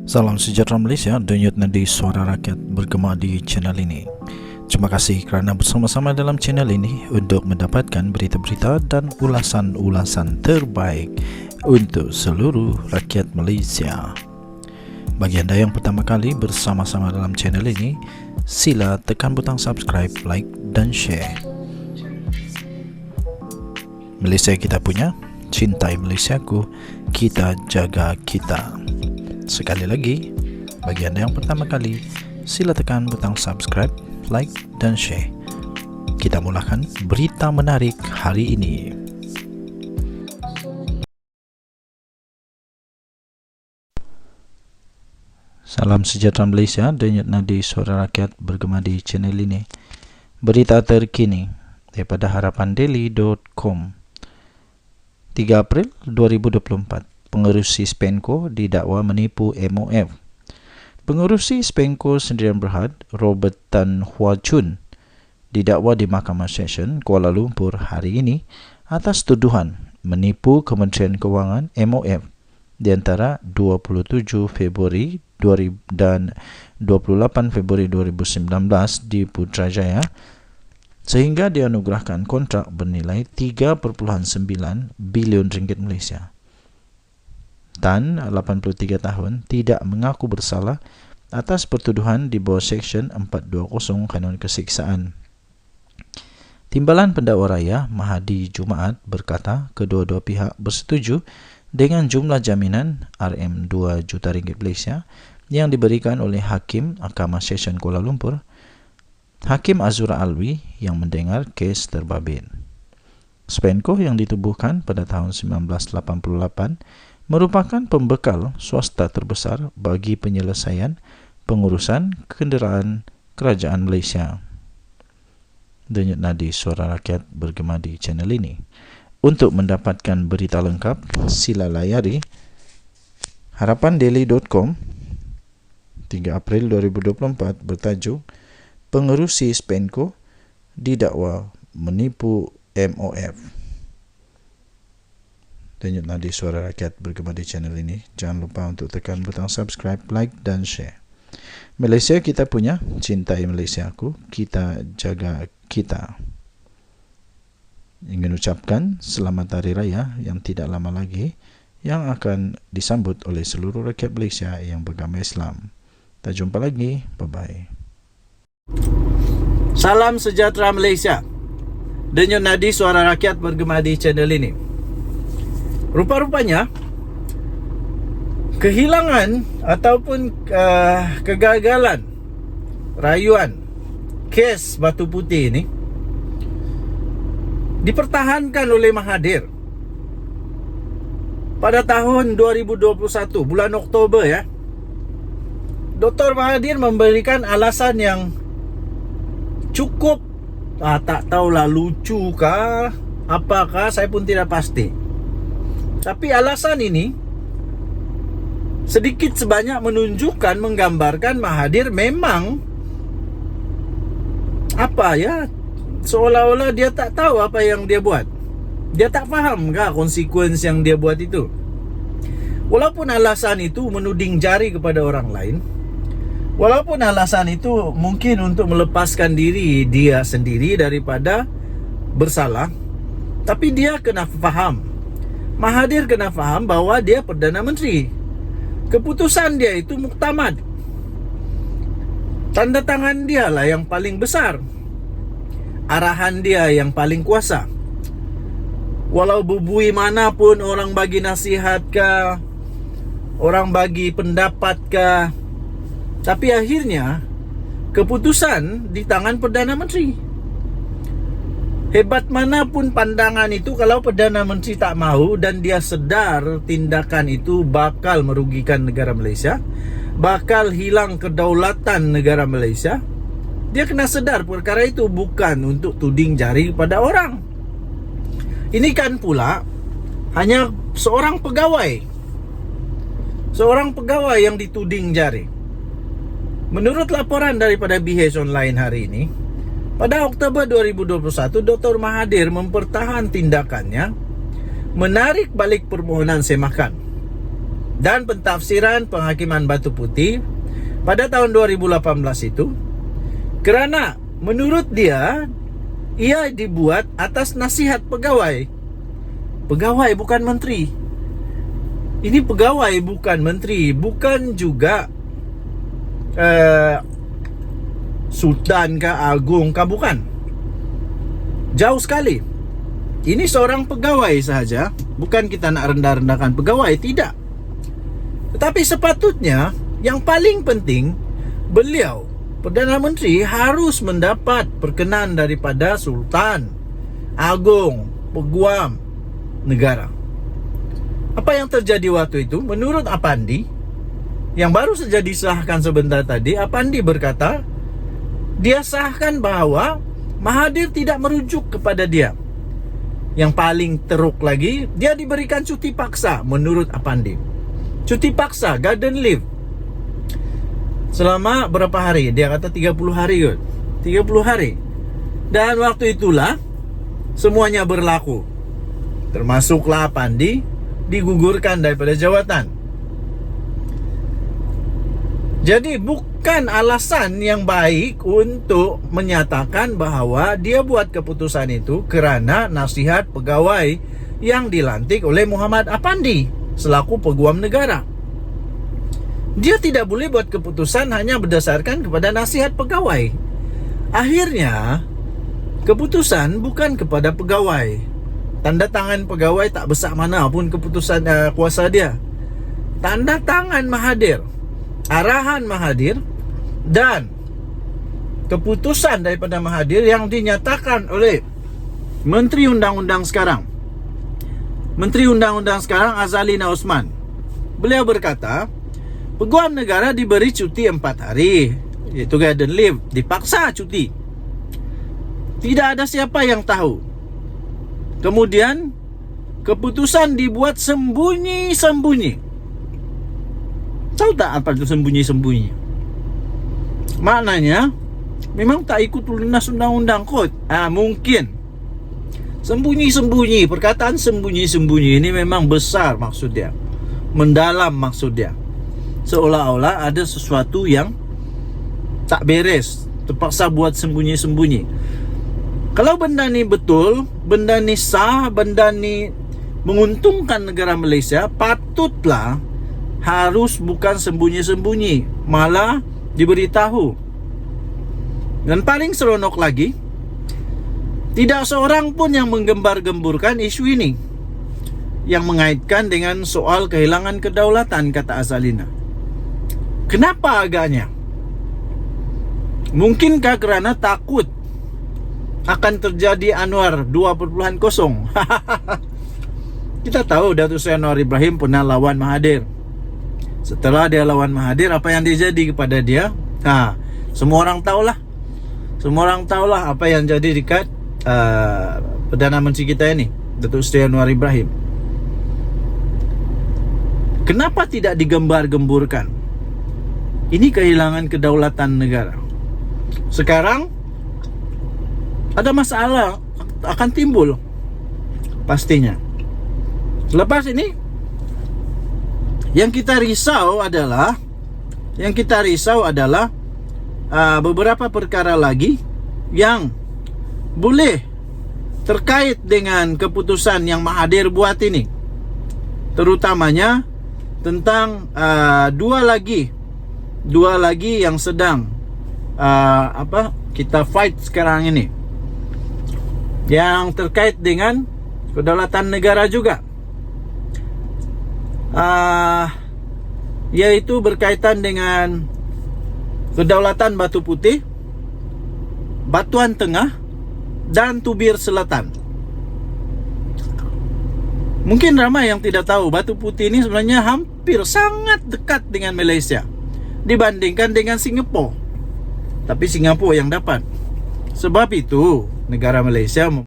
Salam sejahtera Malaysia, denyut nadi suara rakyat bergema di channel ini. Terima kasih kerana bersama-sama dalam channel ini untuk mendapatkan berita-berita dan ulasan-ulasan terbaik untuk seluruh rakyat Malaysia. Bagi anda yang pertama kali bersama-sama dalam channel ini, sila tekan butang subscribe, like dan share. Malaysia kita punya, cintai Malaysiaku, kita jaga kita. Sekali lagi, bagi anda yang pertama kali, sila tekan butang subscribe, like dan share. Kita mulakan berita menarik hari ini. Salam sejahtera Malaysia, denyut nadi suara rakyat bergema di channel ini. Berita terkini daripada harapandaily.com. 3 April 2024. Pengerusi Spenco didakwa menipu MOF. Pengerusi Spenco Sdn Bhd Robert Tan Hwa Chun didakwa di Mahkamah Session Kuala Lumpur hari ini atas tuduhan menipu Kementerian Kewangan MOF di antara 27 Februari dan 28 Februari 2019 di Putrajaya sehingga dianugerahkan kontrak bernilai 3.9 bilion ringgit Malaysia. Tan, 83 tahun, tidak mengaku bersalah atas pertuduhan di bawah Seksyen 420 Kanun Kesiksaan. Timbalan Pendakwa Raya Mahadi Jumaat berkata kedua-dua pihak bersetuju dengan jumlah jaminan RM2 juta ringgit Malaysia yang diberikan oleh Hakim Mahkamah Session Kuala Lumpur, Hakim Azura Alwi yang mendengar kes terbabit. Spenco yang ditubuhkan pada tahun 1988 merupakan pembekal swasta terbesar bagi penyelesaian pengurusan kenderaan kerajaan Malaysia. Denyut nadi suara rakyat bergema di channel ini. Untuk mendapatkan berita lengkap, sila layari harapandaily.com 3 April 2024 bertajuk Pengerusi Spenco didakwa menipu MOF. Denyut nadi suara rakyat bergema di channel ini. Jangan lupa untuk tekan butang subscribe, like dan share. Malaysia kita punya, cintai Malaysiaku, kita jaga kita. Ingin ucapkan selamat Hari Raya yang tidak lama lagi yang akan disambut oleh seluruh rakyat Malaysia yang beragama Islam. Kita jumpa lagi. Bye-bye. Salam sejahtera Malaysia. Denyut nadi suara rakyat bergema di channel ini. Rupa-rupanya kehilangan ataupun kegagalan rayuan kes Batu Putih ini dipertahankan oleh Mahathir pada tahun 2021 bulan Oktober ya. Dr. Mahathir memberikan alasan yang cukup tak tahulah lucu kah apakah, saya pun tidak pasti. Tapi alasan ini sedikit sebanyak menunjukkan, menggambarkan Mahathir memang seolah-olah dia tak tahu apa yang dia buat. Dia tak faham kah konsekuensi yang dia buat itu. Walaupun alasan itu menuding jari kepada orang lain, walaupun alasan itu mungkin untuk melepaskan diri dia sendiri daripada bersalah, tapi dia kena faham. Mahathir kena faham bahawa dia Perdana Menteri. Keputusan dia itu muktamad. Tanda tangan dia lah yang paling besar. Arahan dia yang paling kuasa. Walau bubui manapun orang bagi nasihat kah, orang bagi pendapat kah, tapi akhirnya keputusan di tangan Perdana Menteri. Hebat manapun pandangan itu, kalau Perdana Menteri tak mahu dan dia sedar tindakan itu bakal merugikan negara Malaysia, bakal hilang kedaulatan negara Malaysia, dia kena sedar perkara itu bukan untuk tuding jari kepada orang. Ini kan pula hanya seorang pegawai yang dituding jari. Menurut laporan daripada BH Online hari ini, pada Oktober 2021, Dr. Mahathir mempertahan tindakannya menarik balik permohonan semakan dan pentafsiran penghakiman Batu Putih pada tahun 2018 itu, kerana menurut dia, ia dibuat atas nasihat pegawai. Pegawai bukan menteri. Ini pegawai bukan menteri, bukan juga sultan kah, agung kah, bukan. Jauh sekali. Ini seorang pegawai sahaja. Bukan kita nak rendah-rendahkan pegawai, tidak. Tetapi sepatutnya yang paling penting, beliau Perdana Menteri harus mendapat perkenan daripada sultan, agung, peguam negara. Apa yang terjadi waktu itu? Menurut Apandi, yang baru saja disahkan sebentar tadi, Apandi berkata, dia sahkan bahwa Mahathir tidak merujuk kepada dia. Yang paling teruk lagi, dia diberikan cuti paksa menurut Apandi. Cuti paksa, garden leave, selama berapa hari? Dia kata 30 hari kot. 30 hari. Dan waktu itulah semuanya berlaku. Termasuklah Apandi digugurkan daripada jawatan. Jadi bukan alasan yang baik untuk menyatakan bahawa dia buat keputusan itu kerana nasihat pegawai yang dilantik oleh Muhammad Apandi selaku peguam negara. Dia tidak boleh buat keputusan hanya berdasarkan kepada nasihat pegawai. Akhirnya keputusan bukan kepada pegawai. Tanda tangan pegawai tak besar mana pun keputusan kuasa dia. Tanda tangan Mahathir, arahan Mahathir, dan keputusan daripada Mahathir yang dinyatakan oleh Menteri Undang-Undang sekarang, Menteri Undang-Undang sekarang Azalina Osman. Beliau berkata, peguam negara diberi cuti 4 hari, iaitu garden leave, dipaksa cuti. Tidak ada siapa yang tahu. Kemudian keputusan dibuat sembunyi-sembunyi. Tahu tak apa itu sembunyi-sembunyi? Maknanya memang tak ikut lunas undang-undang kot. Mungkin sembunyi-sembunyi. Perkataan sembunyi-sembunyi ini memang besar maksud dia, mendalam maksud dia. Seolah-olah ada sesuatu yang tak beres, terpaksa buat sembunyi-sembunyi. Kalau benda ni betul, benda ni sah, benda ni menguntungkan negara Malaysia, patutlah harus bukan sembunyi-sembunyi, malah diberitahu. Dan paling seronok lagi, tidak seorang pun yang menggembar-gemburkan isu ini yang mengaitkan dengan soal kehilangan kedaulatan, kata Azalina. Kenapa agaknya? Mungkinkah kerana takut akan terjadi Anwar 2.0? Kita tahu Datuk Seri Anwar Ibrahim pernah lawan Mahathir. Setelah dia lawan Mahathir, apa yang terjadi kepada dia? Semua orang tahulah. Semua orang tahulah apa yang jadi dekat Perdana Menteri kita ini, Datuk Seri Anwar Ibrahim. Kenapa tidak digembar-gemburkan? Ini kehilangan kedaulatan negara. Sekarang ada masalah akan timbul pastinya. Lepas ini yang kita risau adalah beberapa perkara lagi yang boleh terkait dengan keputusan yang Mahathir buat ini. Terutamanya tentang dua lagi yang sedang kita fight sekarang ini, yang terkait dengan kedaulatan negara juga, yaitu berkaitan dengan kedaulatan Batu Putih, Batuan Tengah, dan Tubir Selatan. Mungkin ramai yang tidak tahu, Batu Putih ini sebenarnya hampir sangat dekat dengan Malaysia dibandingkan dengan Singapura. Tapi Singapura yang dapat. Sebab itu negara Malaysia